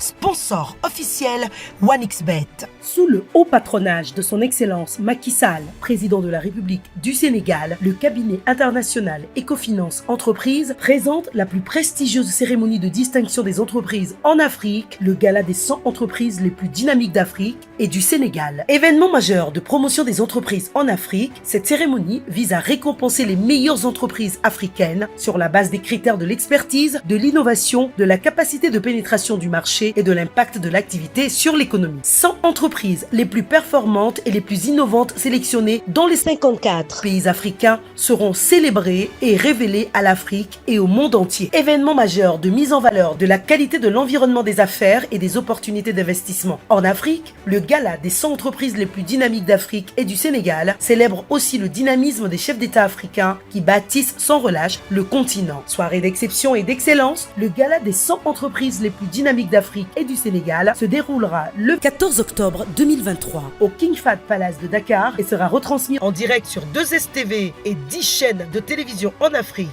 sponsor officiel OneXBet. Sous le haut patronage de son Excellence Macky Sall, président de la République du Sénégal, le cabinet international Ecofinance Entreprises présente la plus prestigieuse cérémonie de distinction des entreprises en Afrique, le gala des 100 entreprises les plus dynamiques d'Afrique et du Sénégal. Événement majeur de promotion des entreprises en Afrique, cette cérémonie vise à récompenser les meilleures entreprises africaines sur la base des critères de l'expertise, de l'innovation, de la capacité de pénétration du marché et de l'impact de l'activité sur l'économie. 100 entreprises les plus performantes et les plus innovantes sélectionnées dans les 54 pays africains seront célébrées et révélées à l'Afrique et au monde entier. Événement majeur de mise en valeur de la qualité de l'environnement des affaires et des opportunités d'investissement. En Afrique, le gala des 100 entreprises les plus dynamiques d'Afrique et du Sénégal célèbre aussi le dynamisme des chefs d'État africains qui bâtissent sans relâche le continent. Soirée d'exception et d'excellence, le gala des 100 entreprises les plus dynamiques d'Afrique et du Sénégal se déroulera le 14 octobre 2023 au King Fahd Palace de Dakar et sera retransmis en direct sur 2STV et 10 chaînes de télévision en Afrique.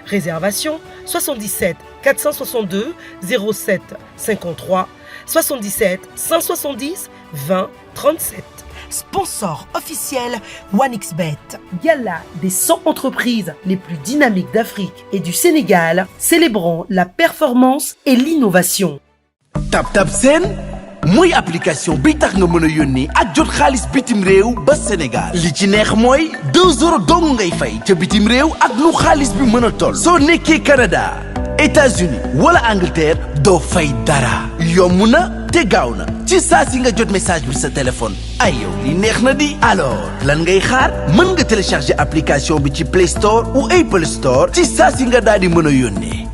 Réservation 77 462 07 53 77 170 20 37. Sponsor officiel OneXBet. Gala des 100 entreprises les plus dynamiques d'Afrique et du Sénégal, célébrons la performance et l'innovation. TapTap Send mooy application bi tax nga mën a yónnee ak jot xaalis bitim réew ba Sénégal li ci neex mooy 2 € dong ngay fay ca bitim réew ak lu xaalis bi mën a toll soo nekkee Canada États-Unis wala Angleterre doo fay dara yomb na te gaaw na ci saa si nga jot message bi sa téléphone ay yow li neex na di alors lan ngay xaar mën nga télécharger application bi ci Play Store ou Apple Store ci saa si nga daal di mën a yónnee.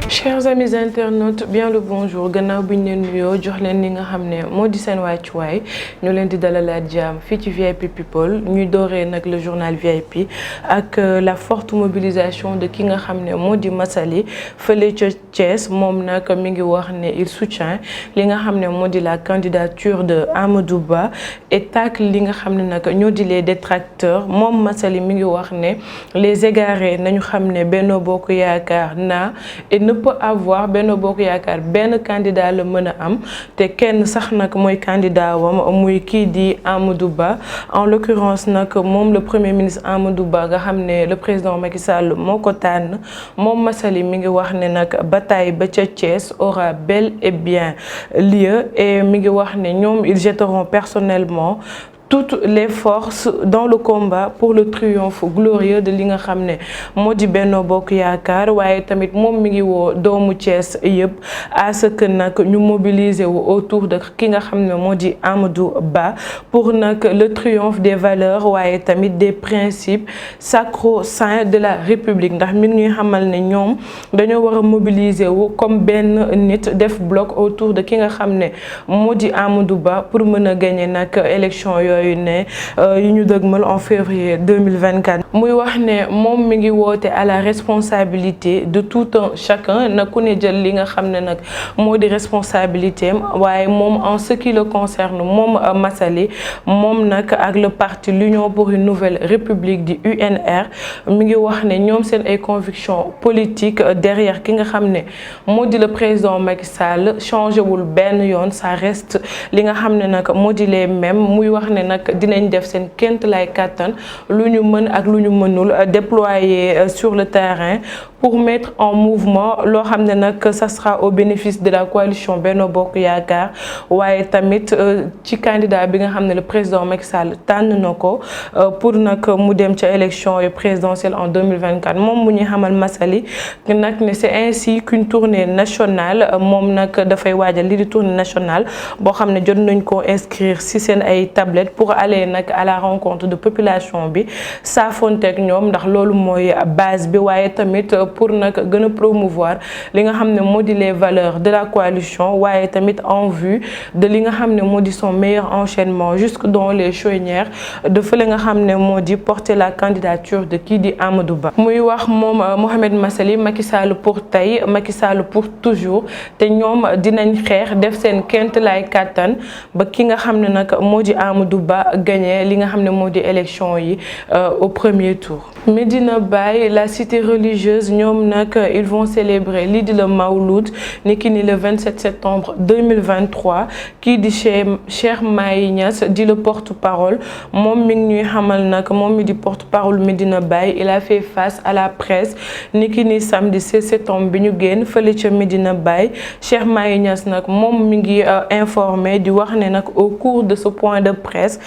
Chers amis internautes, bien le bonjour. Gannaaw bi ñu leen nuyoo jox leen li nga xam ne moo di seen wàccuwaay ñu leen di dalalaat jàmm fii ci VIP People ñuy dooree nag le journal VIP ak la forte mobilisation de ki nga xam ne moo di Massaly fële ca Thiès moom nag mi ngi wax ne il soutient li nga xam ne moo di la candidature de Amadou Ba et tacle li nga xam ne nag ñoo di les détracteurs moom Massaly mi ngi wax ne les égarés nañu xam ne Benno Bokk Yaakaar na et ne peut avoir Benno Bokk Yaakaar benn candidat la mën a am te kenn sax nag mooy candidat wam muy kii di Amadou Ba en l'occurrence nag moom le premier ministre Amadou Ba nga xam ne le président Macky Sall moo ko tànn moom Massaly mi ngi wax ne nag bataille ba ca Thiès aura bel et bien lieu et mi ngi wax ne ñoom ils jetteront personnellement toutes les forces dans le combat pour le triomphe glorieux de li nga xam ne moo di Benno Bokk Yaakaar waaye tamit moom mi ngi woo doomu Thiès yëpp à ce que nag ñu mobiliser wu autour de ki nga xam ne moo di Amadou Ba pour nag le triomphe des valeurs waaye tamit des principes sacro-saints de la République ndax mi ngi ñuy xamal ne ñoom dañoo war a mobiliser wu comme benn nit def bloc autour de ki nga xam ne moo di Amadou Ba pour mën a gagner nag élection yooyu yu ñu dëgmal en février 2024 muy wax ne moom mi ngi woote à la responsabilité de tout un chacun na ku ne jël li nga xam ne nag moo di responsabilité am waaye moom en ce qui le concerne moom Massaly moom nag ak le parti l'Union pour une nouvelle république di UNR mi ngi wax ne ñoom seen ay convictions politiques derrière ki nga xam ne moo di le président Macky Sall changé wul benn yoon ça reste li nga xam ne nag moo di les mêmes muy wax ne nag dinañ def seen kémt lay kàttan lu ñu mën ak lu ñu mënul déployer sur le terrain pour mettre en mouvement loo xam ne nag ça sera au bénéfice de la coalition Benno Bokk Yaakaar waaye tamit ci candidat bi nga xam ne le président Macky Sall tànn na ko pour nag mu dem ca élection présidentielle en 2024 moom mu ñuy xamal Massaly nag ne c'est ainsi qu'une tournée nationale moom nag dafay waajal lii di tournée nationale boo xam ne jot nañ ko inscrire ci seen ay tablettes pour aller nag à la rencontre de population bi saafonteeg ñoom ndax loolu mooy base bi waaye tamit pour nag gën a promouvoir li nga xam ne moo di les valeurs de la coalition waaye tamit en vue de li nga xam ne moo di son meilleur enchaînement jusque dans les chaumières de fële nga xam ne moo di porter la candidature de kii di Amadou Ba muy wax moom Mohamed Massaly Macky Sall pour tey Macky Sall pour toujours te ñoom dinañ xeex def seen kent lay kàttan ba ki nga xam ne nag moo di Amadou Ba gagné li nga xam ne moo di élection yi au premier tour. Medina Baye la cité religieuse ñoom nag ils vont célébrer lii di le Mawlud ni ki ni le 27 septembre 2023 kii di Cheikh Mahi Niass di le porte-parole moom mi ngi ñuy xamal nag moom mi di porte-parole Medina Baye il a fait face à la presse ni ki ni samedi 16 septembre bi ñu génn fële ca Medina Baye Cheikh Mahi Niass nag moom mi ngi informé di wax ne nag au cours de ce point de presse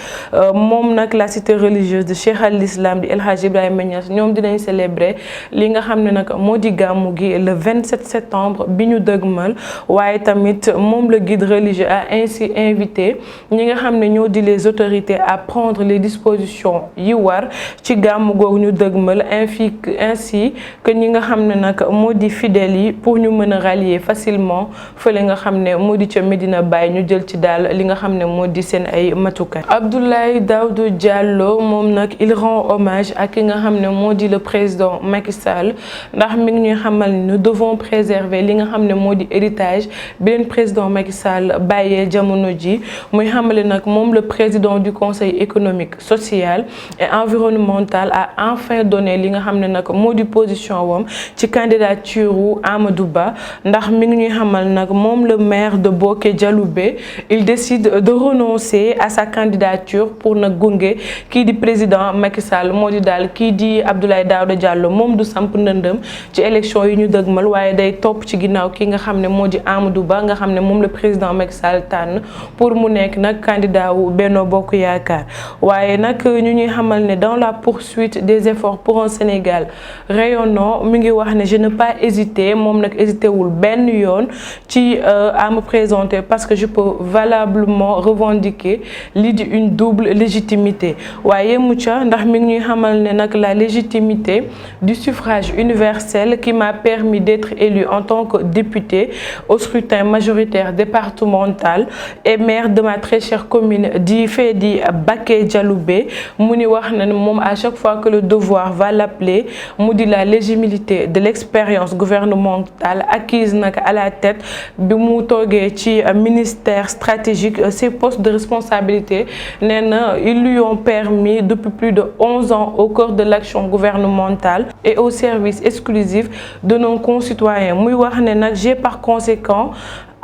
moom nag la cité religieuse de Cheikh al Islam di El Hadj Ibrahima Niass ñoom dinañ célébrer li nga xam ne nag moo di gàmmu gi le 27 septembre bi ñu dëgmal waaye tamit moom le guide religieux a ainsi invité ñi nga xam ne ñoo di les autorités à prendre les dispositions yi war ci gàmmu googu ñu dëgmal ainsi que ñi nga xam ne nag moo di fidèles yi pour ñu mën a rallier facilement fële nga xam ne moo di ca Medina Baye ñu jël ci daal li nga xam ne moo di seen ay matukaay. Abdoulaye Daouda Diallo moom nag il rend hommage ak ki nga xam ne moo di le président Macky Sall ndax mi ngi ñuy xamal ni nous devons préserver li nga xam ne moo di héritage bi leen président Macky Sall bàyyee jamono ji muy xamale nag moom le président du conseil économique social et environnemental a enfin donné li nga xam ne nag moo di position wam ci candidature wu Amadou Ba ndax mi ngi ñuy xamal nag moom le maire de Boké Dialoubé il décide de renoncer à sa candidature pour nag gunge kii di président Macky Sall moo di daal kii di Abdoulaye Daouda Diallo moom du samp ndëndëm ci élection yi ñu dëgmal waaye day topp ci ginnaaw ki nga xam ne moo di Amadou Ba nga xam ne moom le président Macky Sall tànn pour mu nekk nag candidat wu Benno Bokk Yaakaar waaye nag ñu ñuy xamal ne dans la poursuite des efforts pour un Sénégal rayonnant mi ngi wax ne je n'ai pas hésité moom nag hésité wul benn yoon ci à me présenter parce que je peux valablement revendiquer lii di une double légitimité waaye mu ca ndax mi ngi ñuy xamal ne nag la légitimité du suffrage universel qui m'a permis d'être élu en tant que député au scrutin majoritaire départemental et maire de ma très chère commune di fee di Boké Dialoubé mu ni wax na ne moom à chaque fois que le devoir va l'appeler mu di la légitimité de l'expérience gouvernementale acquise nag à la tête bi mu toogee ci ministère stratégique ces postes de responsabilité nee na ils lui ont permis depuis plus de 11 ans au cœur de l'action gouvernementale et au service exclusif de nos concitoyens muy wax ne nag j'ai par conséquent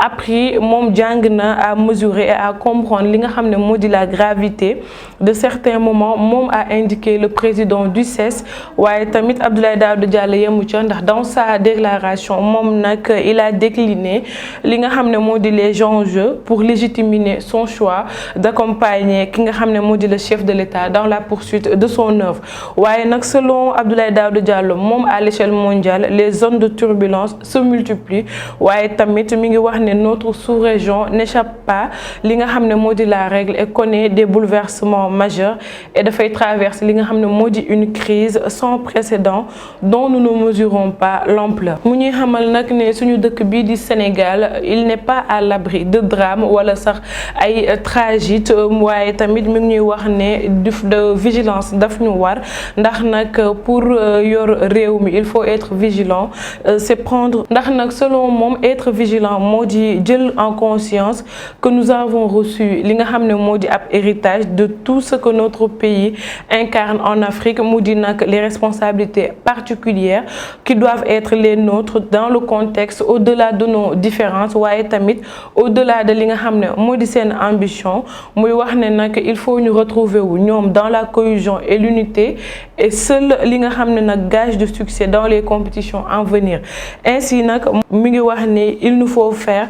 appris moom jàng na à mesurer et à comprendre li nga xam ne moo di la gravité de certains moments moom a indiqué le président du CES waaye tamit Abdoulaye Daouda Diallo yemu ca ndax dans sa déclaration moom nag il a décliné li nga xam ne moo di les enjeux pour légitimer son choix d'accompagner ki nga xam ne moo di le chef de l'État dans la poursuite de son œuvre waaye nag selon Abdoulaye Daouda Diallo moom à l'échelle mondiale les zones de turbulence se multiplient waaye tamit mi ngi wax ne notre sous-région n'échappe pas li nga xam ne moo di la règle et connaît des bouleversements majeurs et dafay traverser li nga xam ne moo di une crise sans précédent dont nous ne mesurons pas l'ampleur mu ñuy xamal nag ne suñu dëkk bii di Sénégal il n'est pas à l'abri de drame wala sax ay tragique waaye tamit mi ngi ñuy wax ne de vigilance daf ñu war ndax nag pour yor réew mi il faut être vigilant c'est prendre ndax nag selon moom être vigilant moo di jël en conscience que nous avons reçu li nga xam ne moo di ab héritage de tout ce que notre pays incarne en Afrique mu di nag les responsabilités particulières qui doivent être les nôtres dans le contexte au-delà de nos différences waaye tamit au-delà de li nga xam ne moo di seen ambition muy wax ne nag il faut ñu retrouver wu ñoom dans la cohésion et l'unité et seul li nga xam ne nag gage de succès dans les compétitions à venir ainsi nag mi ngi wax ne il nous faut faire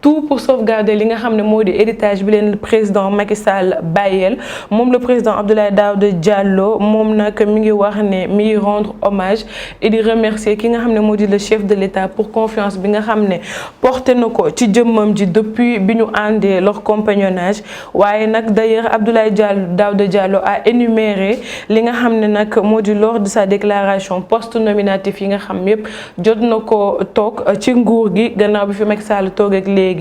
tout pour sauvegarder li nga xam ne moo di héritage bi leen le président Macky Sall bàyyeel moom le président Abdoulaye Daouda Diallo moom nag mi ngi wax ne mi ngi rendre hommage et di remercier ki nga xam ne moo di le chef de l'État pour confiance bi nga xam ne porté na ko ci jëmmam ji depuis bi ñu àndee leur compagnonnage waaye nag d'ailleurs Abdoulaye Daouda Diallo a énuméré li nga xam ne nag moo di lors de sa déclaration post-nominatif yi nga xam yépp jot na ko toog ci nguur gi gannaaw bi fi Macky Sall toog ak léegi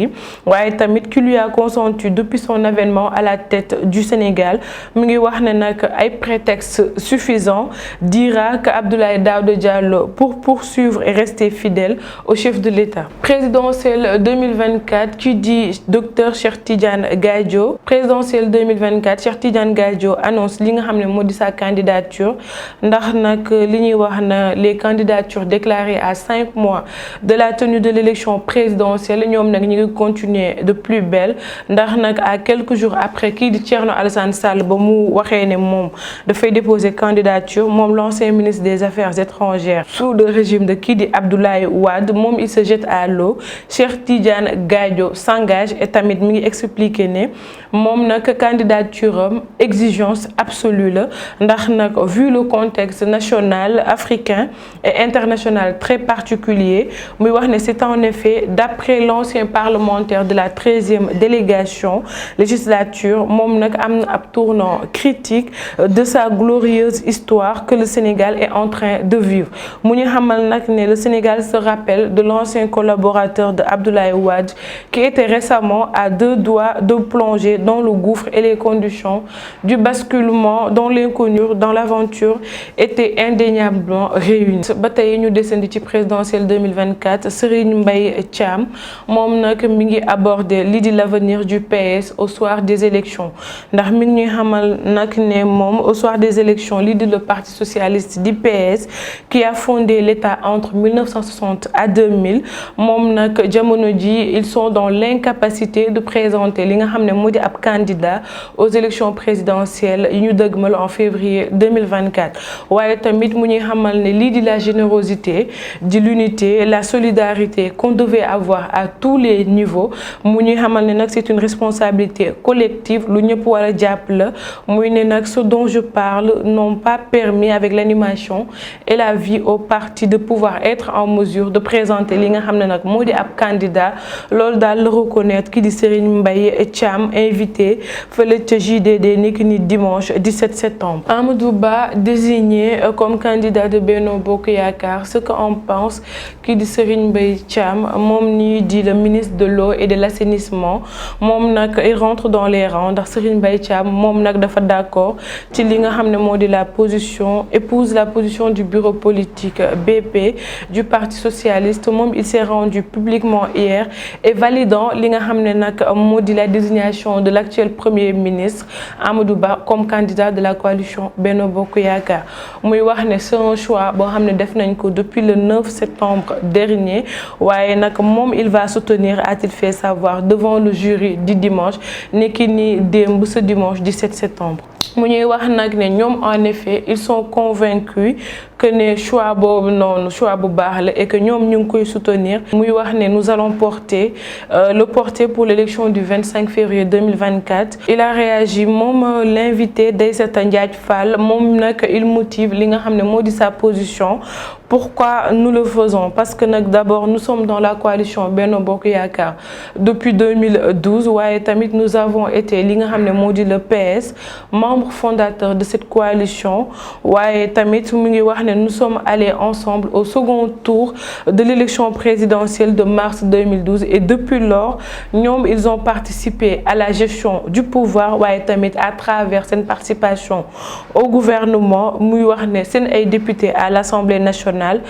waaye tamit qui lui a consenti depuis son avènement à la tête du Sénégal mi ngi wax ne nag ay prétexte suffisant dira que Abdoulaye Daouda Diallo pour poursuivre et rester fidèle au chef de l'État. Présidentielle 2024 qui dit docteur Cheikh Tidiane Gadio. Présidentielle 2024 Cheikh Tidiane Gadio annonce li nga xam ne moo di sa candidature ndax nag li ñuy wax na les candidatures déclarées à 5 mois de la tenue de l'élection présidentielle ñoom nag ñu ngi continuer de plus belle ndax nag à quelques jours après kii di Thierno Alassane Sall ba mu waxee ne moom dafay déposer candidature moom l'ancien ministre des Affaires étrangères sous le régime de kii di Abdoulaye Wade moom il se jette à l'eau. Cheikh Tidiane Gadio s'engage et tamit mi ngi expliquer ne moom nag candidature am exigence absolue la ndax nag vu le contexte national africain et international très particulier muy wax ne c'est en effet d'après l'ancien parlementaire de la 13e délégation législature moom nag am na ab tournant critique de sa glorieuse histoire que le Sénégal est en train de vivre mu ñu xamal nag ne le Sénégal se rappelle de l'ancien collaborateur de Abdoulaye Wade qui était récemment à 2 doigts de plonger dans le gouffre et les conditions du basculement dans l'inconnu dans l'aventure étaient indéniablement réunies. ba tey ñu descendi ci présidentielle 2024 Serigne Mbaye Thiam moom nag mi ngi aborder lii di l'avenir du PS au soir des élections ndax mi ngi ñuy xamal nag ne moom au soir des élections lii di le parti socialiste du PS qui a fondé l'État entre 1960 à 2000 moom nag jamono ji ils sont dans l'incapacité de présenter li nga xam ne moo di ab candidat aux élections présidentielles yi ñu dëgmal en février 2024 waaye tamit mu ñuy xamal ne lii di la générosité di l'unité la solidarité qu'on devait avoir à tous les niveaux mu ñuy xamal ne nag c'est une responsabilité collective lu ñëpp war a jàpp la muy ne nag ce dont je parle n'ont pas permis avec l'animation et la vie au parti de pouvoir être en mesure de présenter li nga xam ne nag moo di ab candidat loolu daal la reconnaître ki di Serigne Mbaye Thiam invité fële ca JDD ni dimanche 17 septembre. Amadou Ba désigné comme candidat de Benno Bokk Yaakaar ce qu'en pense ki di Serigne Mbaye Thiam moom ñuy di le ministre de l'eau et de l'assainissement moom nag il rentre dans les rangs ndax Serigne Mbaye Thiam moom nag dafa d'accord ci li nga xam ne moo di la position épouse la position du bureau politique BP du Parti socialiste moom il s'est rendu publiquement hier et validant li nga xam ne nag moo di la désignation de l'actuel premier ministre Amadou Ba comme candidat de la coalition Benno Bokk Yaakaar muy wax ne c'est un choix boo xam ne def nañ ko depuis le 9 septembre dernier waaye nag moom il va soutenir a-t-il fait savoir devant le jury du dimanche nekki ni démb ce dimanche 17 septembre mu ñuy wax nag ne ñoom en effet ils sont convaincus que ne choix boobu noonu choix bu baax la et que ñoom ñu ngi koy soutenir muy wax ne nous allons porter pour l'élection du 25 février 2024 il a réagi moom l'invité Deissata Ndiaye Fall moom nag il motive li nga xam ne moo di sa position pourquoi nous le faisons parce que nag d'abord nous sommes dans la coalition Benno Bokk Yaakaar depuis 2012 waaye tamit nous avons été li nga xam ne moo di le PS membre fondateur de cette coalition waaye tamit mu ngi wax ne nous sommes allés ensemble au second tour de l'élection présidentielle de mars 2012 et depuis lors ñoom ils ont participé à la gestion du pouvoir waaye tamit à travers seen participation au gouvernement muy wax ne seen ay députés à l'Assemblée nationale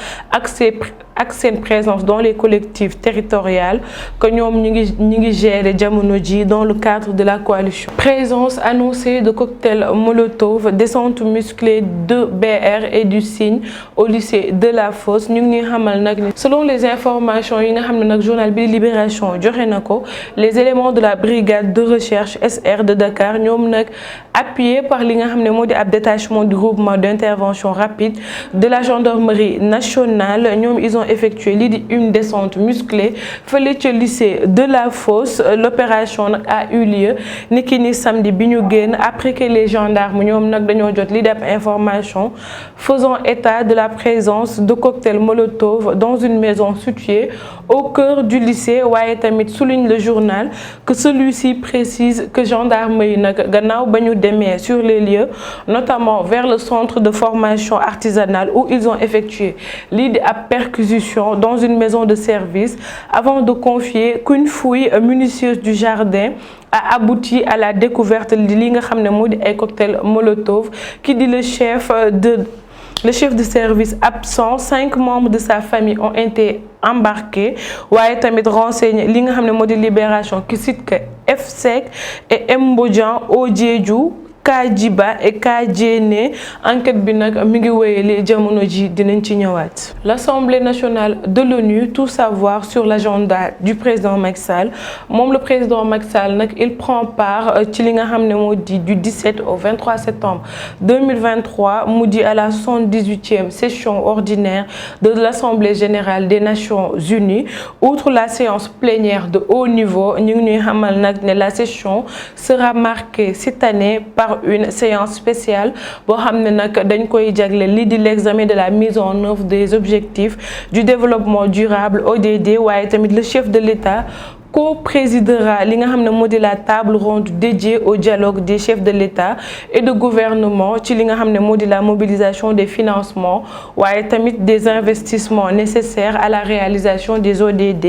ak seen présence dans les collectivités territoriales que ñoom ñi ngi gérer jamono ji dans le cadre de la coalition. Présence annoncée de cocktails Molotov, descente musclée de BR et du Cygne au lycée de la Fosse ñu ngi xamal nag ni selon les informations yi nga xam ne nag journal bi Libération joxe na ko les éléments de la brigade de recherche SR de Dakar ñoom nag appuyés par li nga xam ne moo di ab détachement du groupement d'intervention rapide de la gendarmerie nationale ñoom ils ont effectué une descente musclée fële ca lycée de la Fosse. L'opération nag a eu lieu niki ni samedi bi ñu génn après que les gendarmes ñoom nag dañoo jot li def information faisant état de la présence de cocktails Molotov dans une maison située au cœur du lycée. waaye tamit souligne le journal que celui-ci précise que gendarmes yi nag gannaaw ba ñu demee sur les lieux notamment vers le centre de formation artisanale où ils ont effectué lii di ab perquisition dans une maison de service avant de confier qu'une fouille minutieuse du jardin a abouti à la découverte de li nga xam ne moo di ay cocktail Molotov qui dit le chef de service absent. 5 membres de sa famille ont été embarqués. waaye tamit renseigné li nga xam ne moo di Libération qui cite que F-Sec et Mbodian Odieju Kadjiba et Kadjene enquête bi nag mi ngi wéyale jamono ji dinañ ci ñëwaat. L'Assemblée nationale de l'ONU, tout savoir sur l'agenda du président Macky Sall. moom le président Macky Sall nag il prend part ci li nga xam ne moo di du 17 au 23 septembre 2023 mu di à la 78e session ordinaire de l'Assemblée générale des Nations Unies. Outre la séance plénière de haut niveau ñu ngi ñuy xamal nag ne la session sera marquée cette année par une séance spéciale boo xam ne nag dañ koy jagle lii di l'examen de la mise en œuvre des objectifs du développement durable ODD. waaye tamit le chef de l'État co-présidera li nga xam ne moo di la table ronde dédiée au dialogue des chefs de l'État et de gouvernement ci li nga xam ne moo di la mobilisation des financements waaye tamit des investissements nécessaires à la réalisation des ODD.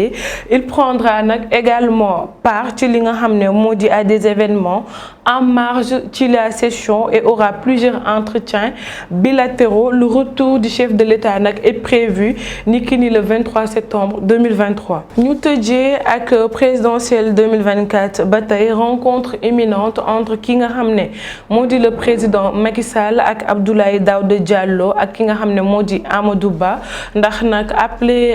Il prendra nag également part ci li nga xam ne moo di à des événements en marge ci la session et aura plusieurs entretiens bilatéraux. Le retour du chef de l'État nag est prévu niki ni le 23 septembre 2023. ñu tëjee ak présidentielle 2024 ba tey rencontre imminente entre ki nga xam ne moo di le président Macky Sall ak Abdoulaye Daouda Diallo ak ki nga xam ne moo di Amadou Ba ndax nag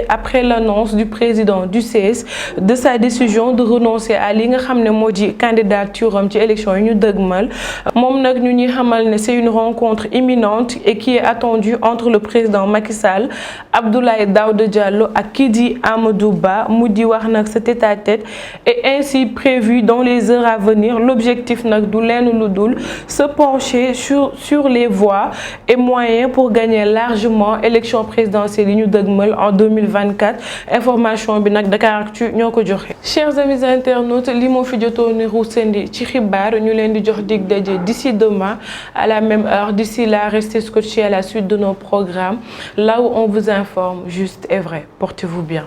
après l'annonce du président du CS de sa décision de renoncer à li nga xam ne moo di candidature am ci élection yi ñu dëgmal moom nag ñu ñuy xamal ne c'est une rencontre imminente et qui est attendue entre le président Macky Sall, Abdoulaye Daouda Diallo ak ki di Amadou Ba. mu di wax nag cet état-tête est ainsi prévu dans les heures à venir. L'objectif nag du lenn lu dul se pencher sur les voies et moyens pour gagner largement élection présidentielle yi ñu dëgmal en 2024. information bi nag Dakaractu ñoo ko joxe. Chers amis internautes, li moo fi jotoon ruusandi ci xibaar ñu leen di jox dig daje d'ici demain à la même heure. D'ici là, restez scotchés à la suite de nos programmes, là où on vous informe juste et vrai. Portez-vous bien.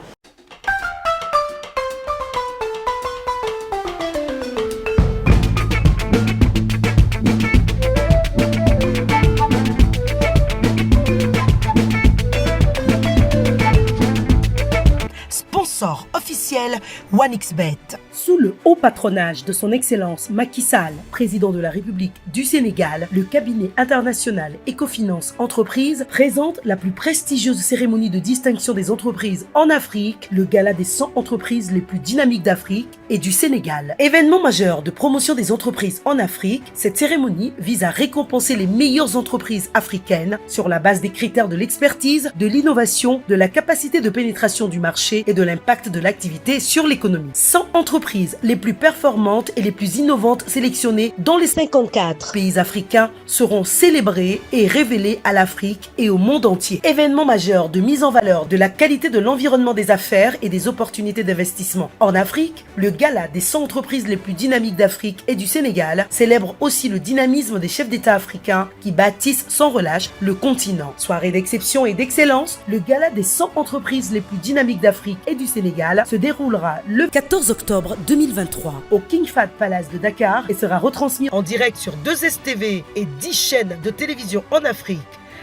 Sponsor officiel OneXBet. Sous le haut patronage de son Excellence Macky Sall, président de la République du Sénégal, le cabinet international Ecofinance Entreprises présente la plus prestigieuse cérémonie de distinction des entreprises en Afrique, le gala des 100 entreprises les plus dynamiques d'Afrique et du Sénégal. Événement majeur de promotion des entreprises en Afrique, cette cérémonie vise à récompenser les meilleures entreprises africaines sur la base des critères de l'expertise, de l'innovation, de la capacité de pénétration du marché et de l'impact de l'activité sur l'économie. 100 entreprises les plus performantes et les plus innovantes sélectionnées dans les 54 pays africains seront célébrées et révélées à l'Afrique et au monde entier. Événement majeur de mise en valeur de la qualité de l'environnement des affaires et des opportunités d'investissement. En Afrique, le gala des 100 entreprises les plus dynamiques d'Afrique et du Sénégal célèbre aussi le dynamisme des chefs d'État africains qui bâtissent sans relâche le continent. Soirée d'exception et d'excellence, le gala des 100 entreprises les plus dynamiques d'Afrique et du Sénégal se déroulera le 14 octobre 2023 au King Fahd Palace de Dakar et sera retransmis en direct sur 2STV et 10 chaînes de télévision en Afrique.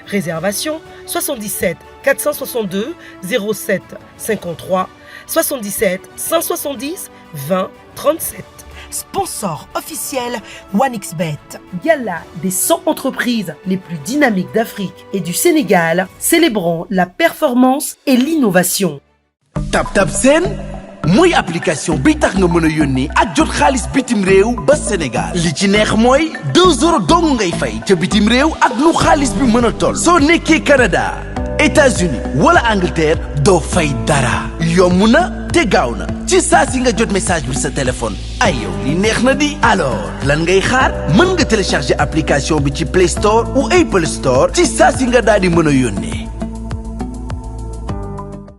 Réservation 77 462 07 53 77 170 20 37. Sponsor officiel OneXBet. Gala des 100 entreprises les plus dynamiques d'Afrique et du Sénégal, célébrant la performance et l'innovation. TapTap Send mooy application bi tax nga mën a yónnee ak jot xaalis bitim réew ba Sénégal li ci neex mooy 2 € dong ngay fay ca bitim réew ak lu xaalis bi mën a toll. soo nekkee Canada, États-Unis wala Angleterre doo fay dara yomb na te gaaw na ci saa si nga jot message bi sa téléphone ay yow li neex na di alors lan ngay xaar mën nga télécharger application bi ci Play Store ou Apple Store ci saa si nga daal di mën a yónnee